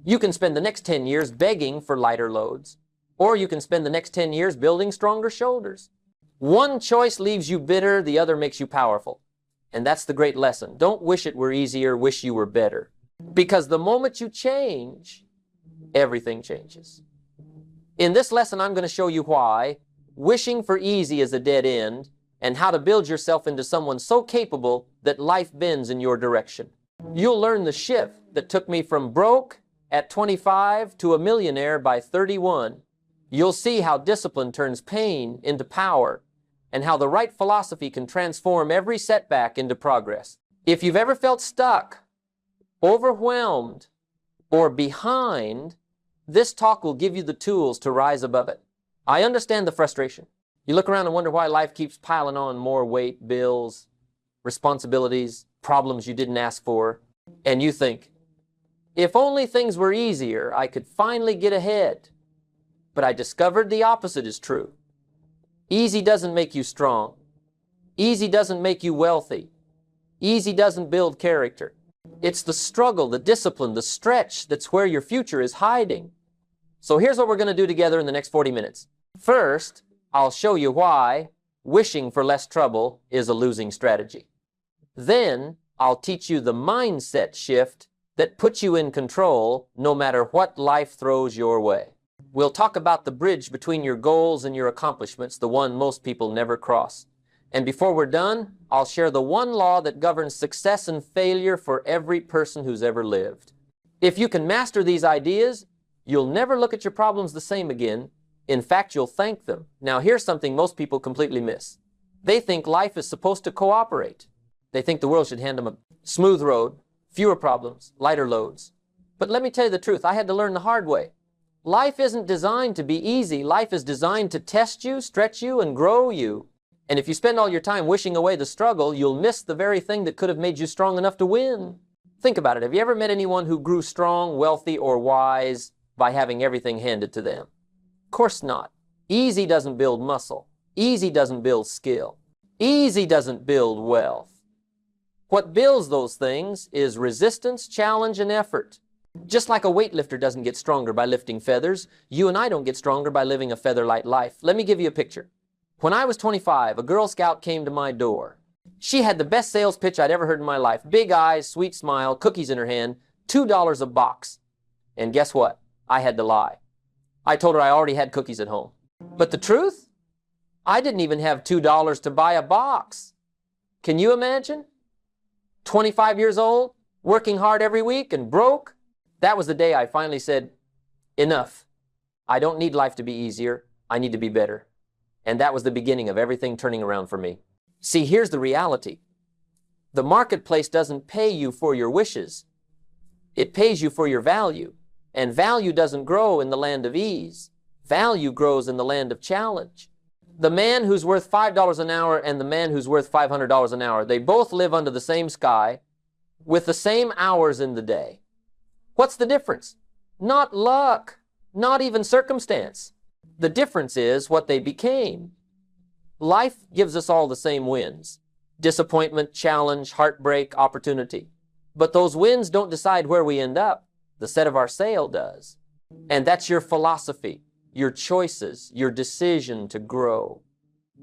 You can spend the next 10 years begging for lighter loads, or you can spend the next 10 years building stronger shoulders. One choice leaves you bitter, the other makes you powerful. And that's the great lesson. Don't wish it were easier, wish you were better. Because the moment you change, everything changes. In this lesson, I'm going to show you why wishing for easy is a dead end, and how to build yourself into someone so capable that life bends in your direction. You'll learn the shift that took me from broke at 25 to a millionaire by 31. You'll see how discipline turns pain into power, and how the right philosophy can transform every setback into progress. If you've ever felt stuck, overwhelmed, or behind, this talk will give you the tools to rise above it. I understand the frustration. You look around and wonder why life keeps piling on more weight, bills, responsibilities, problems you didn't ask for, and you think, if only things were easier, I could finally get ahead. But I discovered the opposite is true. Easy doesn't make you strong. Easy doesn't make you wealthy. Easy doesn't build character. It's the struggle, the discipline, the stretch that's where your future is hiding. So here's what we're going to do together in the next 40 minutes. First, I'll show you why wishing for less trouble is a losing strategy. Then, I'll teach you the mindset shift that puts you in control no matter what life throws your way. We'll talk about the bridge between your goals and your accomplishments, the one most people never cross. And before we're done, I'll share the one law that governs success and failure for every person who's ever lived. If you can master these ideas, you'll never look at your problems the same again. In fact, you'll thank them. Now, here's something most people completely miss. They think life is supposed to cooperate. They think the world should hand them a smooth road, fewer problems, lighter loads. But let me tell you the truth, I had to learn the hard way. Life isn't designed to be easy. Life is designed to test you, stretch you, and grow you. And if you spend all your time wishing away the struggle, you'll miss the very thing that could have made you strong enough to win. Think about it. Have you ever met anyone who grew strong, wealthy, or wise by having everything handed to them? Of course not. Easy doesn't build muscle. Easy doesn't build skill. Easy doesn't build wealth. What builds those things is resistance, challenge, and effort. Just like a weightlifter doesn't get stronger by lifting feathers, you and I don't get stronger by living a feather-light life. Let me give you a picture. When I was 25, a Girl Scout came to my door. She had the best sales pitch I'd ever heard in my life. Big eyes, sweet smile, cookies in her hand, $2 a box. And guess what? I had to lie. I told her I already had cookies at home. But the truth? I didn't even have $2 to buy a box. Can you imagine? 25 years old, working hard every week and broke? That was the day I finally said, enough. I don't need life to be easier. I need to be better. And that was the beginning of everything turning around for me. See, here's the reality. The marketplace doesn't pay you for your wishes. It pays you for your value. And value doesn't grow in the land of ease. Value grows in the land of challenge. The man who's worth $5 an hour and the man who's worth $500 an hour, they both live under the same sky with the same hours in the day. What's the difference? Not luck, not even circumstance. The difference is what they became. Life gives us all the same wins. Disappointment, challenge, heartbreak, opportunity. But those wins don't decide where we end up. The set of our sail does. And that's your philosophy, your choices, your decision to grow.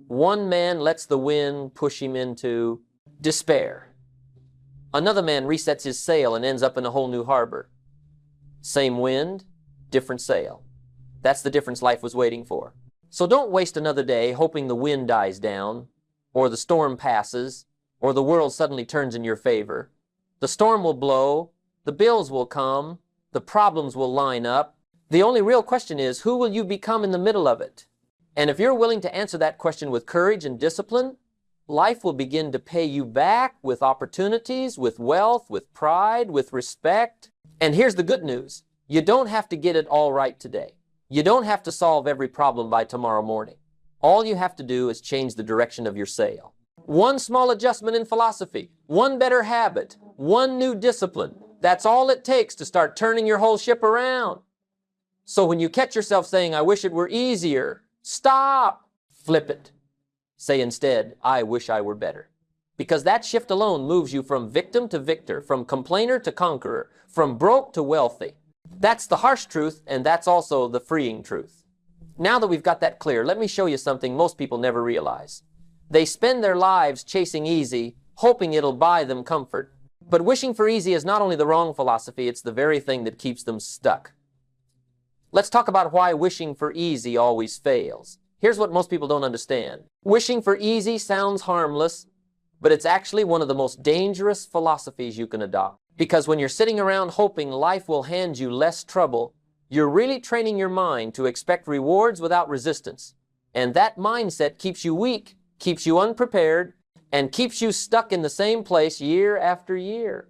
One man lets the wind push him into despair. Another man resets his sail and ends up in a whole new harbor. Same wind, different sail. That's the difference life was waiting for. So don't waste another day hoping the wind dies down, or the storm passes, or the world suddenly turns in your favor. The storm will blow, the bills will come, the problems will line up. The only real question is, who will you become in the middle of it? And if you're willing to answer that question with courage and discipline, life will begin to pay you back with opportunities, with wealth, with pride, with respect. And here's the good news. You don't have to get it all right today. You don't have to solve every problem by tomorrow morning. All you have to do is change the direction of your sail. One small adjustment in philosophy, one better habit, one new discipline. That's all it takes to start turning your whole ship around. So when you catch yourself saying, I wish it were easier, stop. Flip it. Say instead, I wish I were better. Because that shift alone moves you from victim to victor, from complainer to conqueror, from broke to wealthy. That's the harsh truth, and that's also the freeing truth. Now that we've got that clear, let me show you something most people never realize. They spend their lives chasing easy, hoping it'll buy them comfort. But wishing for easy is not only the wrong philosophy, it's the very thing that keeps them stuck. Let's talk about why wishing for easy always fails. Here's what most people don't understand. Wishing for easy sounds harmless, but it's actually one of the most dangerous philosophies you can adopt. Because when you're sitting around hoping life will hand you less trouble, you're really training your mind to expect rewards without resistance. And that mindset keeps you weak, keeps you unprepared, and keeps you stuck in the same place year after year.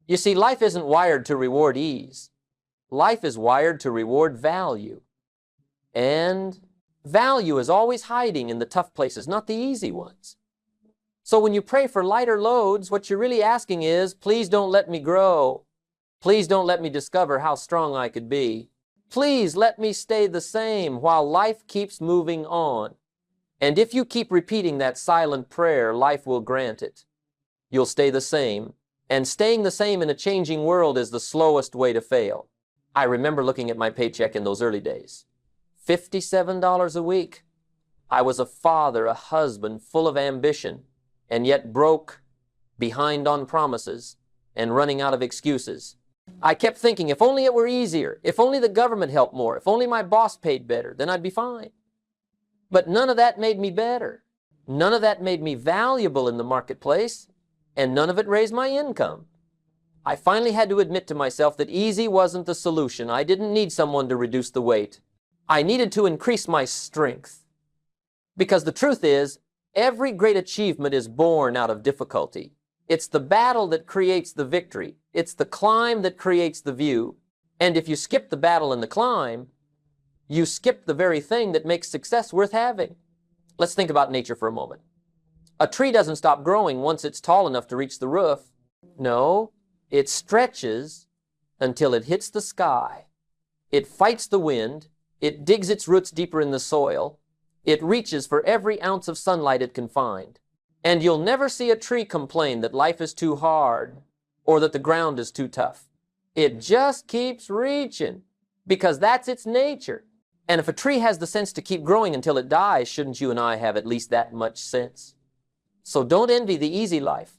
You see, life isn't wired to reward ease. Life is wired to reward value. And value is always hiding in the tough places, not the easy ones. So when you pray for lighter loads, what you're really asking is, please don't let me grow. Please don't let me discover how strong I could be. Please let me stay the same while life keeps moving on. And if you keep repeating that silent prayer, life will grant it. You'll stay the same. And staying the same in a changing world is the slowest way to fail. I remember looking at my paycheck in those early days. $57 a week. I was a father, a husband, full of ambition, and yet broke, behind on promises, and running out of excuses. I kept thinking, if only it were easier, if only the government helped more, if only my boss paid better, then I'd be fine. But none of that made me better. None of that made me valuable in the marketplace, and none of it raised my income. I finally had to admit to myself that easy wasn't the solution. I didn't need someone to reduce the weight. I needed to increase my strength. Because the truth is, every great achievement is born out of difficulty. It's the battle that creates the victory. It's the climb that creates the view. And if you skip the battle and the climb, you skip the very thing that makes success worth having. Let's think about nature for a moment. A tree doesn't stop growing once it's tall enough to reach the roof. No, it stretches until it hits the sky. It fights the wind. It digs its roots deeper in the soil. It reaches for every ounce of sunlight it can find. And you'll never see a tree complain that life is too hard or that the ground is too tough. It just keeps reaching because that's its nature. And if a tree has the sense to keep growing until it dies, shouldn't you and I have at least that much sense? So don't envy the easy life.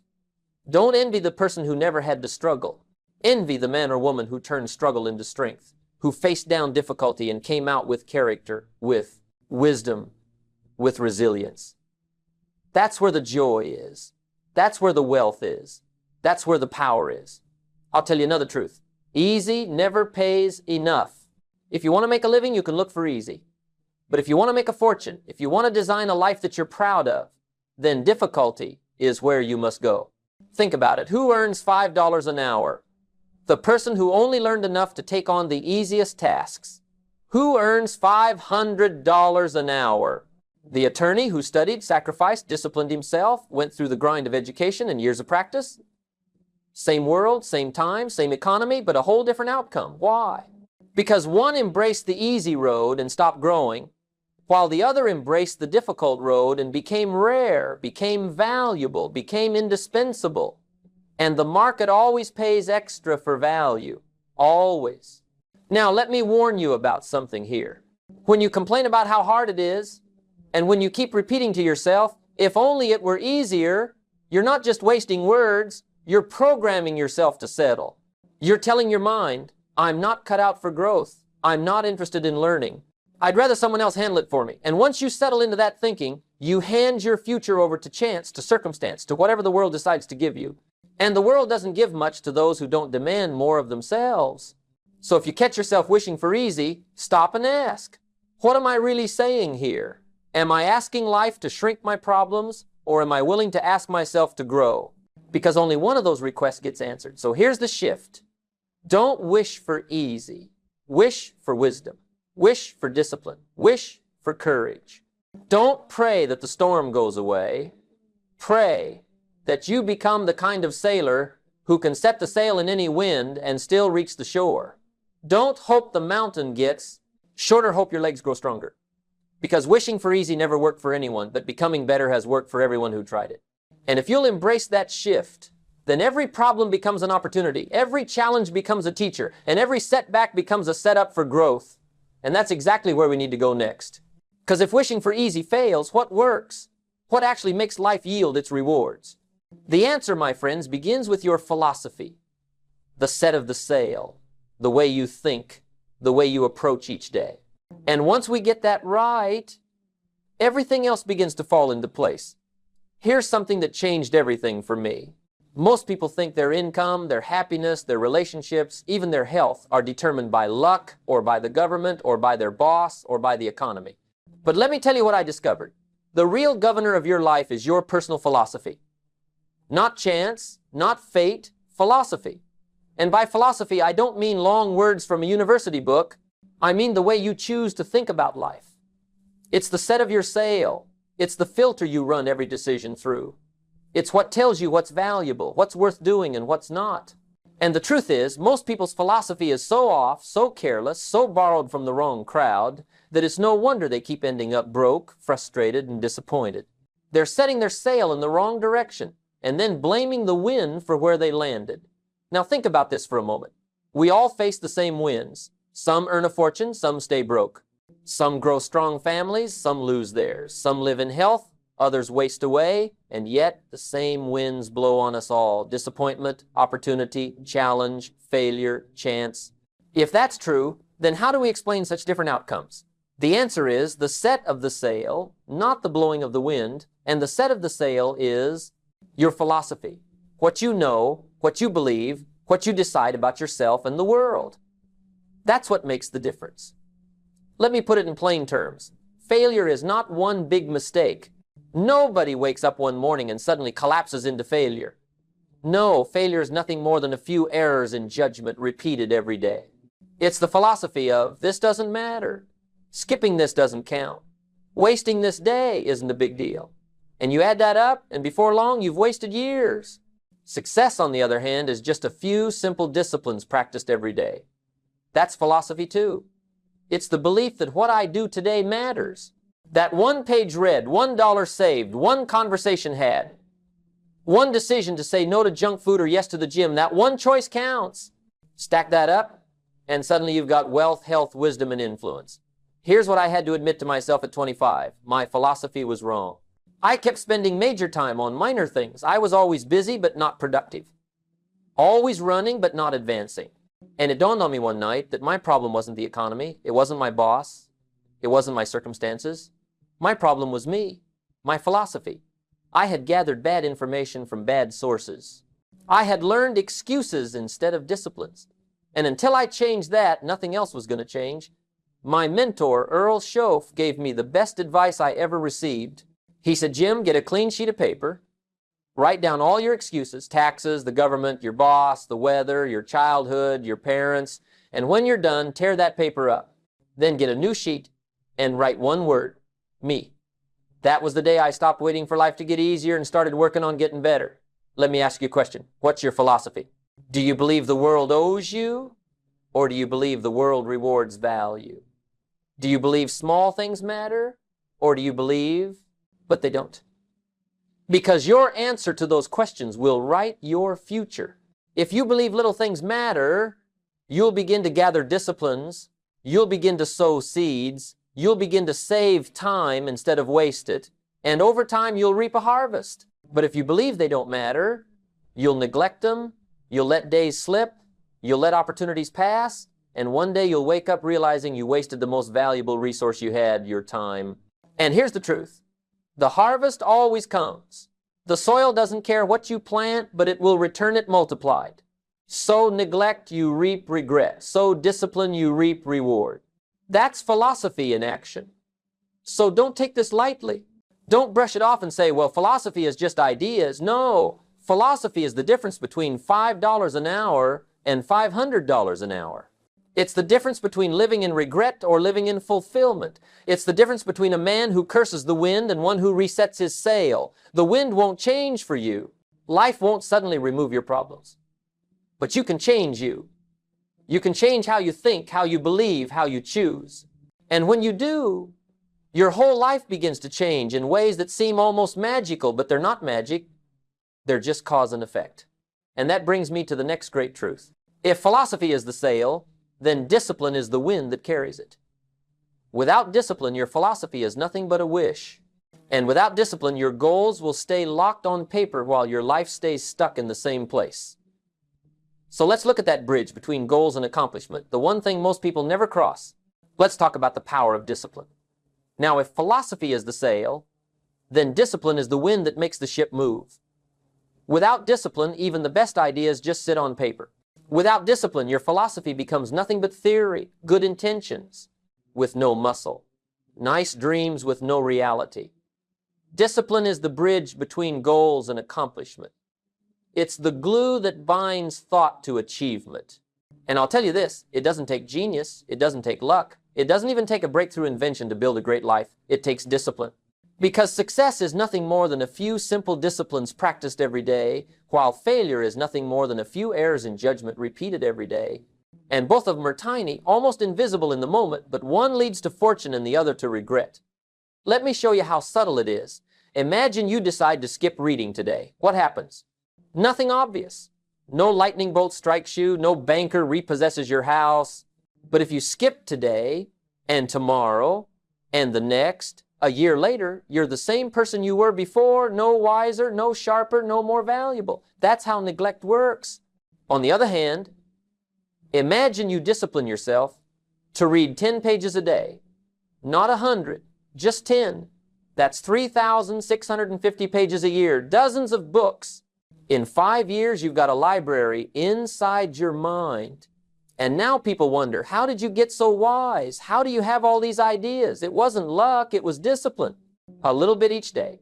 Don't envy the person who never had to struggle. Envy the man or woman who turned struggle into strength, who faced down difficulty and came out with character, with wisdom, with resilience. That's where the joy is. That's where the wealth is. That's where the power is. I'll tell you another truth. Easy never pays enough. If you want to make a living, you can look for easy. But if you want to make a fortune, if you want to design a life that you're proud of, then difficulty is where you must go. Think about it. Who earns $5 an hour? The person who only learned enough to take on the easiest tasks. Who earns $500 an hour? The attorney who studied, sacrificed, disciplined himself, went through the grind of education and years of practice. Same world, same time, same economy, but a whole different outcome. Why? Because one embraced the easy road and stopped growing, while the other embraced the difficult road and became rare, became valuable, became indispensable. And the market always pays extra for value. Always. Now, let me warn you about something here. When you complain about how hard it is, and when you keep repeating to yourself, if only it were easier, you're not just wasting words, you're programming yourself to settle. You're telling your mind, I'm not cut out for growth. I'm not interested in learning. I'd rather someone else handle it for me. And once you settle into that thinking, you hand your future over to chance, to circumstance, to whatever the world decides to give you. And the world doesn't give much to those who don't demand more of themselves. So if you catch yourself wishing for easy, stop and ask, what am I really saying here? Am I asking life to shrink my problems, or am I willing to ask myself to grow? Because only one of those requests gets answered. So here's the shift. Don't wish for easy. Wish for wisdom. Wish for discipline. Wish for courage. Don't pray that the storm goes away. Pray that you become the kind of sailor who can set the sail in any wind and still reach the shore. Don't hope the mountain gets, shorter hope your legs grow stronger. Because wishing for easy never worked for anyone, but becoming better has worked for everyone who tried it. And if you'll embrace that shift, then every problem becomes an opportunity. Every challenge becomes a teacher, and every setback becomes a setup for growth. And that's exactly where we need to go next. Because if wishing for easy fails, what works? What actually makes life yield its rewards? The answer, my friends, begins with your philosophy, the set of the sail, the way you think, the way you approach each day. And once we get that right, everything else begins to fall into place. Here's something that changed everything for me. Most people think their income, their happiness, their relationships, even their health are determined by luck or by the government or by their boss or by the economy. But let me tell you what I discovered. The real governor of your life is your personal philosophy. Not chance, not fate, philosophy. And by philosophy, I don't mean long words from a university book. I mean the way you choose to think about life. It's the set of your sail. It's the filter you run every decision through. It's what tells you what's valuable, what's worth doing, and what's not. And the truth is, most people's philosophy is so off, so careless, so borrowed from the wrong crowd, that it's no wonder they keep ending up broke, frustrated, and disappointed. They're setting their sail in the wrong direction, and then blaming the wind for where they landed. Now think about this for a moment. We all face the same winds. Some earn a fortune, some stay broke. Some grow strong families, some lose theirs. Some live in health, others waste away, and yet the same winds blow on us all. Disappointment, opportunity, challenge, failure, chance. If that's true, then how do we explain such different outcomes? The answer is the set of the sail, not the blowing of the wind, and the set of the sail is your philosophy. What you know, what you believe, what you decide about yourself and the world. That's what makes the difference. Let me put it in plain terms. Failure is not one big mistake. Nobody wakes up one morning and suddenly collapses into failure. No, failure is nothing more than a few errors in judgment repeated every day. It's the philosophy of, this doesn't matter. Skipping this doesn't count. Wasting this day isn't a big deal. And you add that up, and before long, you've wasted years. Success, on the other hand, is just a few simple disciplines practiced every day. That's philosophy too. It's the belief that what I do today matters. That one page read, $1 saved, one conversation had, one decision to say no to junk food or yes to the gym, that one choice counts. Stack that up, and suddenly you've got wealth, health, wisdom, and influence. Here's what I had to admit to myself at 25. My philosophy was wrong. I kept spending major time on minor things. I was always busy but not productive. Always running but not advancing. And it dawned on me one night that my problem wasn't the economy. It wasn't my boss. It wasn't my circumstances. My problem was me, my philosophy. I had gathered bad information from bad sources. I had learned excuses instead of disciplines. And until I changed that, nothing else was going to change. My mentor, Earl Schoaf, gave me the best advice I ever received. He said, Jim, get a clean sheet of paper, write down all your excuses, taxes, the government, your boss, the weather, your childhood, your parents, and when you're done, tear that paper up. Then get a new sheet and write one word, me. That was the day I stopped waiting for life to get easier and started working on getting better. Let me ask you a question. What's your philosophy? Do you believe the world owes you, or do you believe the world rewards value? Do you believe small things matter, or do you believe but they don't? Because your answer to those questions will write your future. If you believe little things matter, you'll begin to gather disciplines, you'll begin to sow seeds, you'll begin to save time instead of waste it, and over time you'll reap a harvest. But if you believe they don't matter, you'll neglect them, you'll let days slip, you'll let opportunities pass, and one day you'll wake up realizing you wasted the most valuable resource you had, your time. And here's the truth. The harvest always comes. The soil doesn't care what you plant, but it will return it multiplied. Sow neglect, you reap regret. Sow discipline, you reap reward. That's philosophy in action. So don't take this lightly. Don't brush it off and say, well, philosophy is just ideas. No, philosophy is the difference between $5 an hour and $500 an hour. It's the difference between living in regret or living in fulfillment. It's the difference between a man who curses the wind and one who resets his sail. The wind won't change for you. Life won't suddenly remove your problems. But you can change you. You can change how you think, how you believe, how you choose. And when you do, your whole life begins to change in ways that seem almost magical, but they're not magic. They're just cause and effect. And that brings me to the next great truth. If philosophy is the sail, then discipline is the wind that carries it. Without discipline, your philosophy is nothing but a wish. And without discipline, your goals will stay locked on paper while your life stays stuck in the same place. So let's look at that bridge between goals and accomplishment, the one thing most people never cross. Let's talk about the power of discipline. Now, if philosophy is the sail, then discipline is the wind that makes the ship move. Without discipline, even the best ideas just sit on paper. Without discipline, your philosophy becomes nothing but theory, good intentions with no muscle, nice dreams with no reality. Discipline is the bridge between goals and accomplishment. It's the glue that binds thought to achievement. And I'll tell you this, it doesn't take genius, it doesn't take luck, it doesn't even take a breakthrough invention to build a great life. It takes discipline. Because success is nothing more than a few simple disciplines practiced every day, while failure is nothing more than a few errors in judgment repeated every day. And both of them are tiny, almost invisible in the moment, but one leads to fortune and the other to regret. Let me show you how subtle it is. Imagine you decide to skip reading today. What happens? Nothing obvious. No lightning bolt strikes you, no banker repossesses your house. But if you skip today, and tomorrow, and the next, a year later, you're the same person you were before, no wiser, no sharper, no more valuable. That's how neglect works. On the other hand, imagine you discipline yourself to read 10 pages a day, not 100, just 10. That's 3,650 pages a year, dozens of books. In 5 years, you've got a library inside your mind. And now people wonder, how did you get so wise? How do you have all these ideas? It wasn't luck, it was discipline. A little bit each day,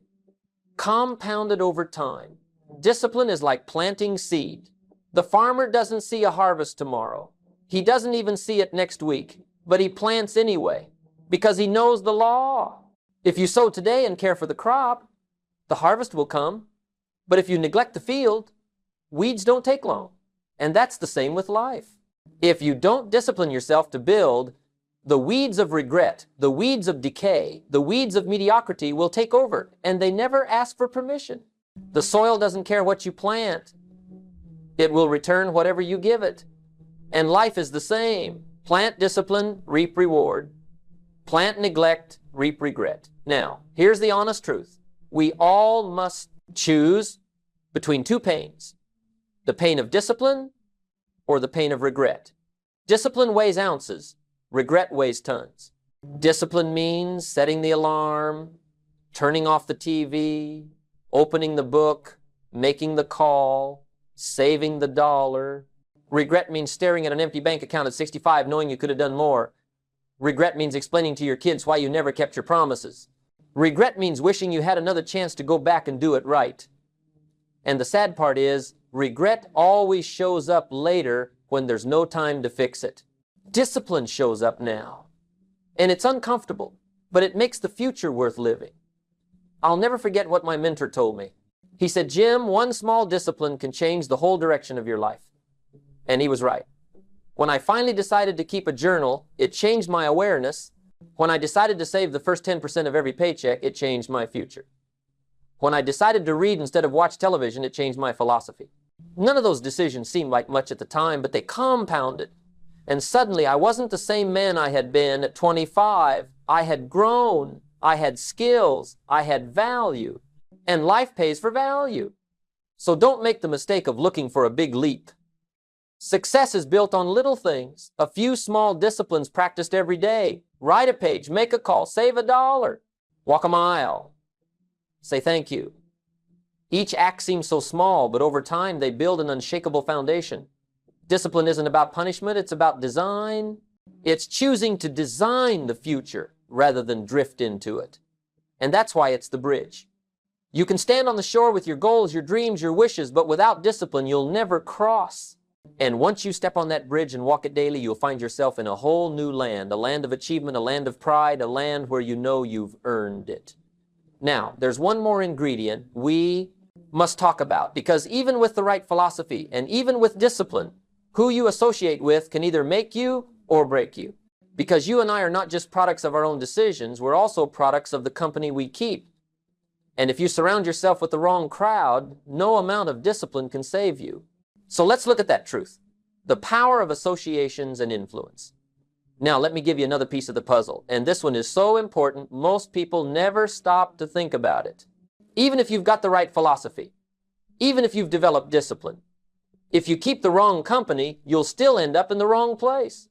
compounded over time. Discipline is like planting seed. The farmer doesn't see a harvest tomorrow. He doesn't even see it next week, but he plants anyway because he knows the law. If you sow today and care for the crop, the harvest will come. But if you neglect the field, weeds don't take long. And that's the same with life. If you don't discipline yourself to build, the weeds of regret, the weeds of decay, the weeds of mediocrity will take over, and they never ask for permission. The soil doesn't care what you plant. It will return whatever you give it. And life is the same. Plant discipline, reap reward. Plant neglect, reap regret. Now, here's the honest truth. We all must choose between two pains, the pain of discipline or the pain of regret. Discipline weighs ounces, regret weighs tons. Discipline means setting the alarm, turning off the TV, opening the book, making the call, saving the dollar. Regret means staring at an empty bank account at 65 knowing you could have done more. Regret means explaining to your kids why you never kept your promises. Regret means wishing you had another chance to go back and do it right. And the sad part is, regret always shows up later when there's no time to fix it. Discipline shows up now. And it's uncomfortable, but it makes the future worth living. I'll never forget what my mentor told me. He said, Jim, one small discipline can change the whole direction of your life. And he was right. When I finally decided to keep a journal, it changed my awareness. When I decided to save the first 10% of every paycheck, it changed my future. When I decided to read instead of watch television, it changed my philosophy. None of those decisions seemed like much at the time, but they compounded. And suddenly, I wasn't the same man I had been at 25. I had grown. I had skills. I had value. And life pays for value. So don't make the mistake of looking for a big leap. Success is built on little things, a few small disciplines practiced every day. Write a page, make a call, save $1, walk a mile, say thank you. Each act seems so small, but over time they build an unshakable foundation. Discipline isn't about punishment, it's about design. It's choosing to design the future rather than drift into it. And that's why it's the bridge. You can stand on the shore with your goals, your dreams, your wishes, but without discipline, you'll never cross. And once you step on that bridge and walk it daily, you'll find yourself in a whole new land, a land of achievement, a land of pride, a land where you know you've earned it. Now, there's one more ingredient we must talk about, because even with the right philosophy and even with discipline, who you associate with can either make you or break you. Because you and I are not just products of our own decisions, we're also products of the company we keep. And if you surround yourself with the wrong crowd, no amount of discipline can save you. So let's look at that truth. The power of associations and influence. Now, let me give you another piece of the puzzle. And this one is so important, most people never stop to think about it. Even if you've got the right philosophy, even if you've developed discipline, if you keep the wrong company, you'll still end up in the wrong place.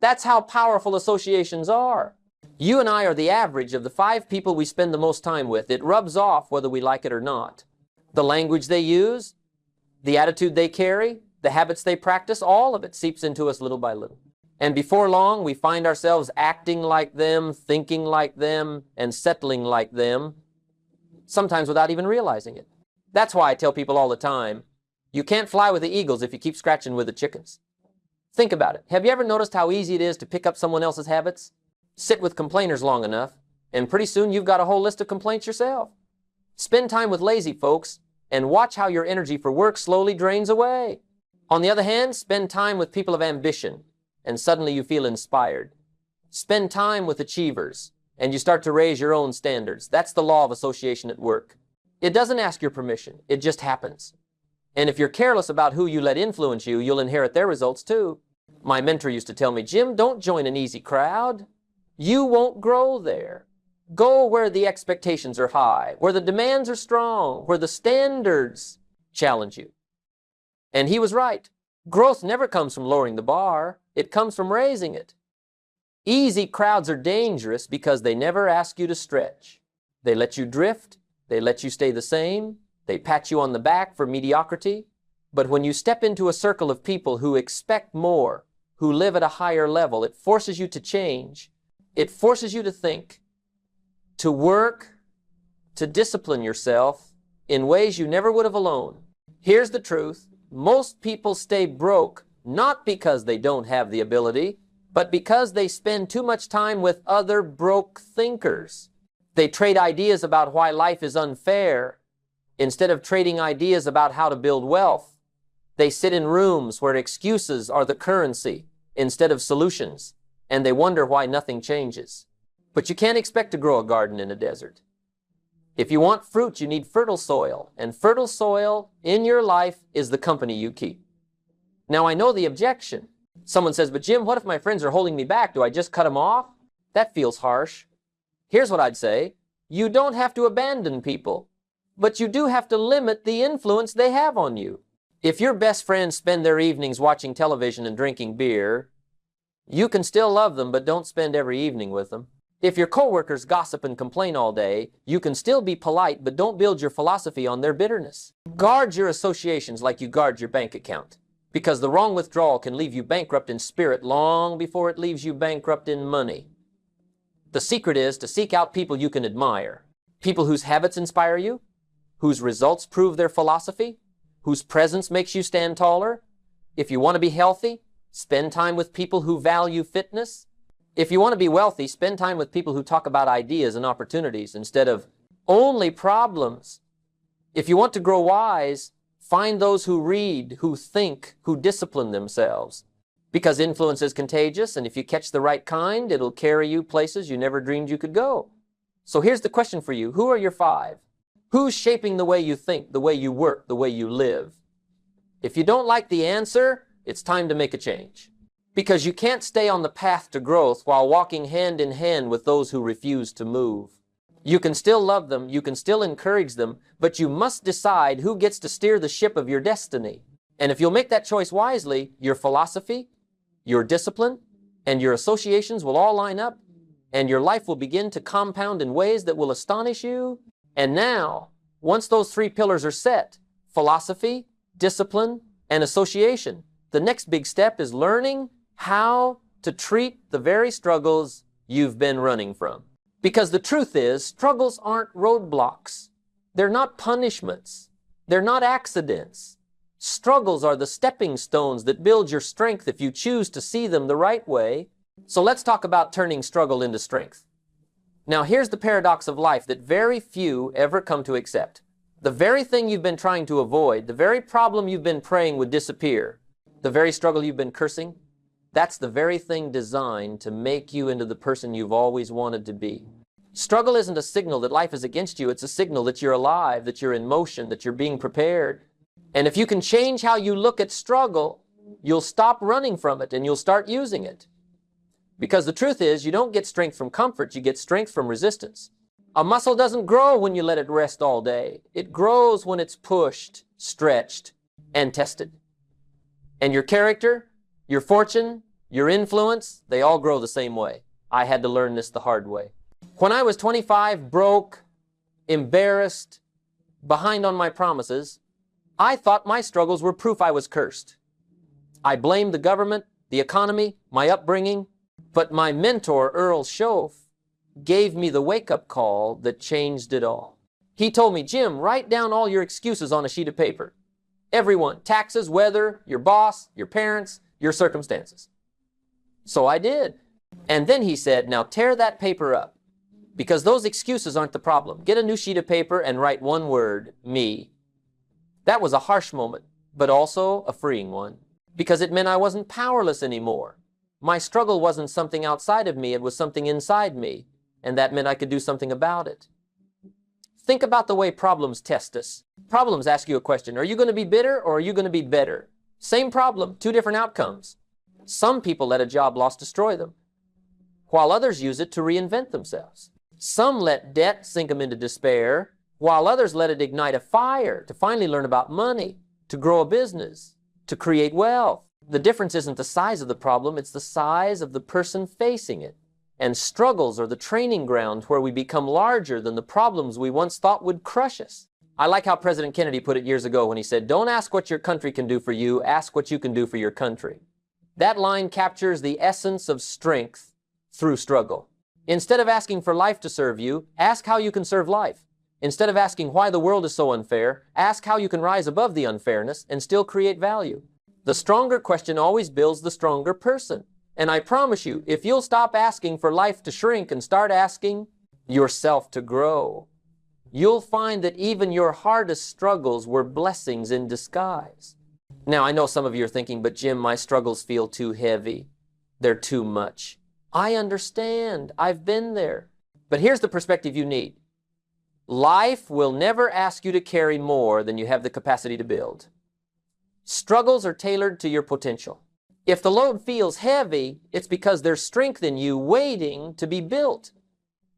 That's how powerful associations are. You and I are the average of the 5 people we spend the most time with. It rubs off whether we like it or not. The language they use, the attitude they carry, the habits they practice, all of it seeps into us little by little. And before long, we find ourselves acting like them, thinking like them, and settling like them, sometimes without even realizing it. That's why I tell people all the time, you can't fly with the eagles if you keep scratching with the chickens. Think about it. Have you ever noticed how easy it is to pick up someone else's habits? Sit with complainers long enough, and pretty soon you've got a whole list of complaints yourself. Spend time with lazy folks, and watch how your energy for work slowly drains away. On the other hand, spend time with people of ambition, and suddenly you feel inspired. Spend time with achievers, and you start to raise your own standards. That's the law of association at work. It doesn't ask your permission. It just happens. And if you're careless about who you let influence you, you'll inherit their results too. My mentor used to tell me, Jim, don't join an easy crowd. You won't grow there. Go where the expectations are high, where the demands are strong, where the standards challenge you. And he was right. Growth never comes from lowering the bar. It comes from raising it. Easy crowds are dangerous because they never ask you to stretch. They let you drift. They let you stay the same. They pat you on the back for mediocrity. But when you step into a circle of people who expect more, who live at a higher level, it forces you to change. It forces you to think, to work, to discipline yourself in ways you never would have alone. Here's the truth. Most people stay broke not because they don't have the ability, but because they spend too much time with other broke thinkers. They trade ideas about why life is unfair instead of trading ideas about how to build wealth. They sit in rooms where excuses are the currency instead of solutions, and they wonder why nothing changes. But you can't expect to grow a garden in a desert. If you want fruit, you need fertile soil, and fertile soil in your life is the company you keep. Now, I know the objection. Someone says, but Jim, what if my friends are holding me back? Do I just cut them off? That feels harsh. Here's what I'd say. You don't have to abandon people, but you do have to limit the influence they have on you. If your best friends spend their evenings watching television and drinking beer, you can still love them, but don't spend every evening with them. If your coworkers gossip and complain all day, you can still be polite, but don't build your philosophy on their bitterness. Guard your associations like you guard your bank account, because the wrong withdrawal can leave you bankrupt in spirit long before it leaves you bankrupt in money. The secret is to seek out people you can admire, people whose habits inspire you, whose results prove their philosophy, whose presence makes you stand taller. If you want to be healthy, spend time with people who value fitness. If you want to be wealthy, spend time with people who talk about ideas and opportunities instead of only problems. If you want to grow wise, find those who read, who think, who discipline themselves. Because influence is contagious, and if you catch the right kind, it'll carry you places you never dreamed you could go. So here's the question for you. Who are your 5? Who's shaping the way you think, the way you work, the way you live? If you don't like the answer, it's time to make a change. Because you can't stay on the path to growth while walking hand in hand with those who refuse to move. You can still love them, you can still encourage them, but you must decide who gets to steer the ship of your destiny. And if you'll make that choice wisely, your philosophy, your discipline, and your associations will all line up, and your life will begin to compound in ways that will astonish you. And now, once those 3 pillars are set, philosophy, discipline, and association, the next big step is learning how to treat the very struggles you've been running from. Because the truth is, struggles aren't roadblocks. They're not punishments. They're not accidents. Struggles are the stepping stones that build your strength if you choose to see them the right way. So let's talk about turning struggle into strength. Now here's the paradox of life that very few ever come to accept. The very thing you've been trying to avoid, the very problem you've been praying would disappear, the very struggle you've been cursing, that's the very thing designed to make you into the person you've always wanted to be. Struggle isn't a signal that life is against you. It's a signal that you're alive, that you're in motion, that you're being prepared. And if you can change how you look at struggle, you'll stop running from it and you'll start using it. Because the truth is, you don't get strength from comfort, you get strength from resistance. A muscle doesn't grow when you let it rest all day. It grows when it's pushed, stretched, and tested. And your character, your fortune, your influence, they all grow the same way. I had to learn this the hard way. When I was 25, broke, embarrassed, behind on my promises, I thought my struggles were proof I was cursed. I blamed the government, the economy, my upbringing, but my mentor, Earl Schoaf, gave me the wake-up call that changed it all. He told me, Jim, write down all your excuses on a sheet of paper. Everyone, taxes, weather, your boss, your parents, your circumstances. So I did. And then he said, now tear that paper up, because those excuses aren't the problem. Get a new sheet of paper and write one word, me. That was a harsh moment, but also a freeing one, because it meant I wasn't powerless anymore. My struggle wasn't something outside of me, it was something inside me, and that meant I could do something about it. Think about the way problems test us. Problems ask you a question. Are you going to be bitter or are you going to be better? Same problem, two different outcomes. Some people let a job loss destroy them, while others use it to reinvent themselves. Some let debt sink them into despair, while others let it ignite a fire to finally learn about money, to grow a business, to create wealth. The difference isn't the size of the problem, it's the size of the person facing it. And struggles are the training ground where we become larger than the problems we once thought would crush us. I like how President Kennedy put it years ago when he said, don't ask what your country can do for you, ask what you can do for your country. That line captures the essence of strength through struggle. Instead of asking for life to serve you, ask how you can serve life. Instead of asking why the world is so unfair, ask how you can rise above the unfairness and still create value. The stronger question always builds the stronger person. And I promise you, if you'll stop asking for life to shrink and start asking yourself to grow, you'll find that even your hardest struggles were blessings in disguise. Now, I know some of you are thinking, but Jim, my struggles feel too heavy. They're too much. I understand. I've been there. But here's the perspective you need. Life will never ask you to carry more than you have the capacity to build. Struggles are tailored to your potential. If the load feels heavy, it's because there's strength in you waiting to be built.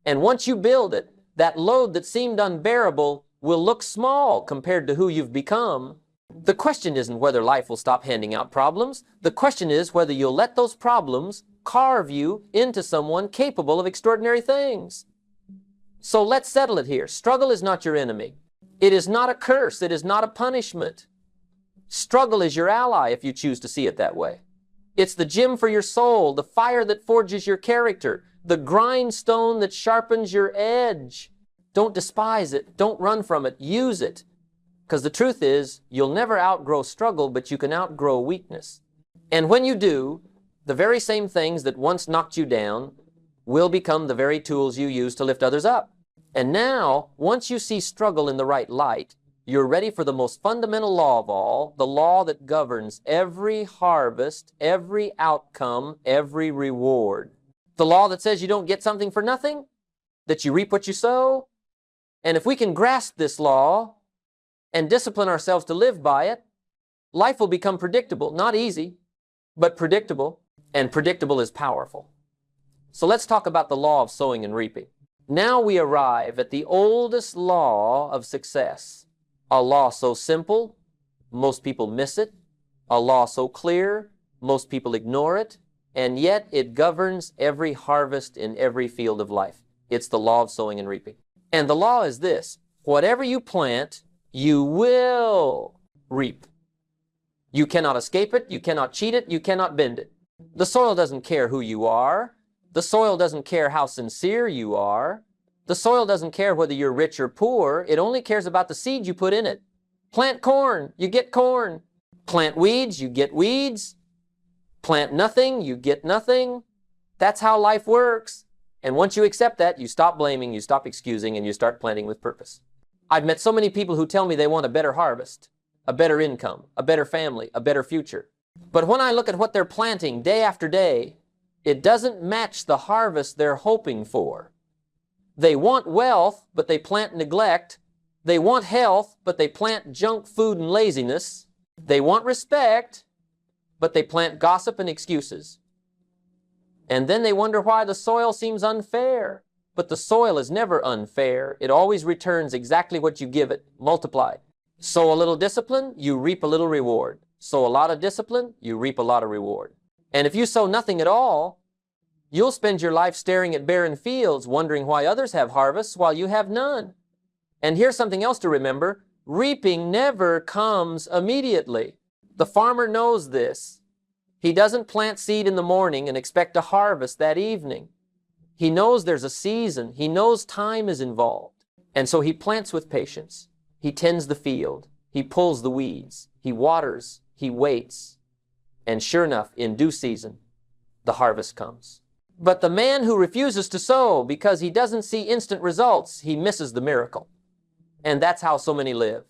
And once you build it, that load that seemed unbearable will look small compared to who you've become. The question isn't whether life will stop handing out problems. The question is whether you'll let those problems carve you into someone capable of extraordinary things. So let's settle it here. Struggle is not your enemy. It is not a curse. It is not a punishment. Struggle is your ally if you choose to see it that way. It's the gym for your soul, the fire that forges your character, the grindstone that sharpens your edge. Don't despise it. Don't run from it. Use it. Because the truth is, you'll never outgrow struggle, but you can outgrow weakness. And when you do, the very same things that once knocked you down will become the very tools you use to lift others up. And now, once you see struggle in the right light, you're ready for the most fundamental law of all, the law that governs every harvest, every outcome, every reward. The law that says you don't get something for nothing, that you reap what you sow. And if we can grasp this law and discipline ourselves to live by it, life will become predictable. Not easy, but predictable. And predictable is powerful. So let's talk about the law of sowing and reaping. Now we arrive at the oldest law of success. A law so simple, most people miss it. A law so clear, most people ignore it. And yet it governs every harvest in every field of life. It's the law of sowing and reaping. And the law is this: whatever you plant, you will reap. You cannot escape it, you cannot cheat it, you cannot bend it. The soil doesn't care who you are. The soil doesn't care how sincere you are. The soil doesn't care whether you're rich or poor. It only cares about the seed you put in it. Plant corn, you get corn. Plant weeds, you get weeds. Plant nothing, you get nothing. That's how life works. And once you accept that, you stop blaming, you stop excusing, and you start planting with purpose. I've met so many people who tell me they want a better harvest, a better income, a better family, a better future. But when I look at what they're planting day after day, it doesn't match the harvest they're hoping for. They want wealth, but they plant neglect, They want health, but they plant junk food and laziness. They want respect, but they plant gossip and excuses. And then they wonder why the soil seems unfair. But the soil is never unfair. It always returns exactly what you give it, multiplied. Sow a little discipline, you reap a little reward. Sow a lot of discipline, you reap a lot of reward. And if you sow nothing at all, you'll spend your life staring at barren fields, wondering why others have harvests while you have none. And here's something else to remember. Reaping never comes immediately. The farmer knows this. He doesn't plant seed in the morning and expect to harvest that evening. He knows there's a season. He knows time is involved. And so he plants with patience. He tends the field. He pulls the weeds. He waters. He waits. And sure enough, in due season, the harvest comes. But the man who refuses to sow because he doesn't see instant results, he misses the miracle. And that's how so many live.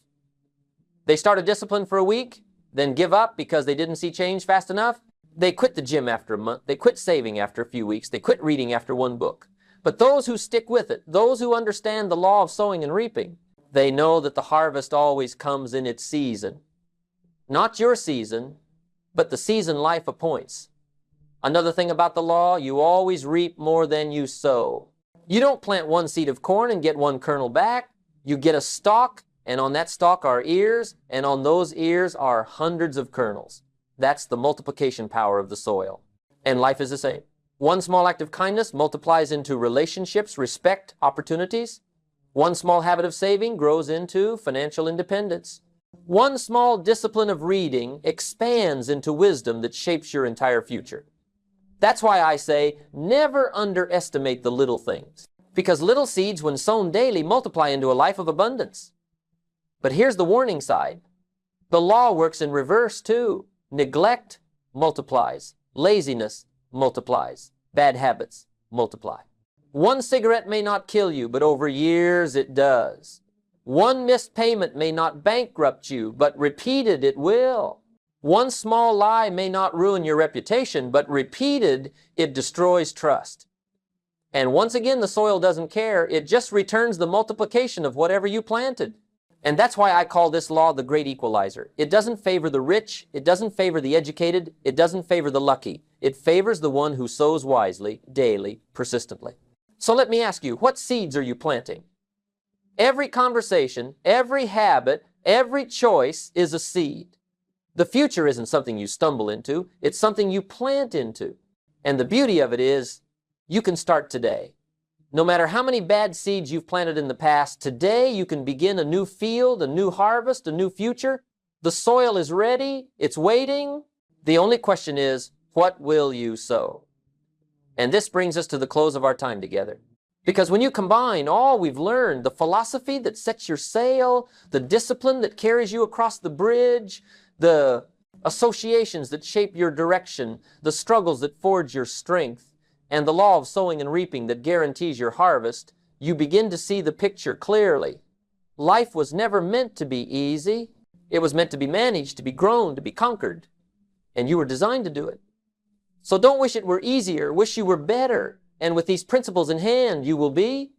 They start a discipline for a week, then give up because they didn't see change fast enough. They quit the gym after a month. They quit saving after a few weeks. They quit reading after one book. But those who stick with it, those who understand the law of sowing and reaping, they know that the harvest always comes in its season. Not your season, but the season life appoints. Another thing about the law, you always reap more than you sow. You don't plant one seed of corn and get one kernel back. You get a stalk, and on that stalk are ears, and on those ears are hundreds of kernels. That's the multiplication power of the soil. And life is the same. One small act of kindness multiplies into relationships, respect, opportunities. One small habit of saving grows into financial independence. One small discipline of reading expands into wisdom that shapes your entire future. That's why I say, never underestimate the little things. Because little seeds, when sown daily, multiply into a life of abundance. But here's the warning side. The law works in reverse too. Neglect multiplies. Laziness multiplies. Bad habits multiply. One cigarette may not kill you, but over years it does. One missed payment may not bankrupt you, but repeated it will. One small lie may not ruin your reputation, but repeated, it destroys trust. And once again, the soil doesn't care. It just returns the multiplication of whatever you planted. And that's why I call this law the great equalizer. It doesn't favor the rich. It doesn't favor the educated. It doesn't favor the lucky. It favors the one who sows wisely, daily, persistently. So let me ask you, what seeds are you planting? Every conversation, every habit, every choice is a seed. The future isn't something you stumble into. It's something you plant into. And the beauty of it is, you can start today. No matter how many bad seeds you've planted in the past, today you can begin a new field, a new harvest, a new future. The soil is ready. It's waiting. The only question is, what will you sow? And this brings us to the close of our time together. Because when you combine all we've learned, the philosophy that sets your sail, the discipline that carries you across the bridge, the associations that shape your direction, the struggles that forge your strength, and the law of sowing and reaping that guarantees your harvest, you begin to see the picture clearly. Life was never meant to be easy. It was meant to be managed, to be grown, to be conquered. And you were designed to do it. So don't wish it were easier. Wish you were better. And with these principles in hand, you will be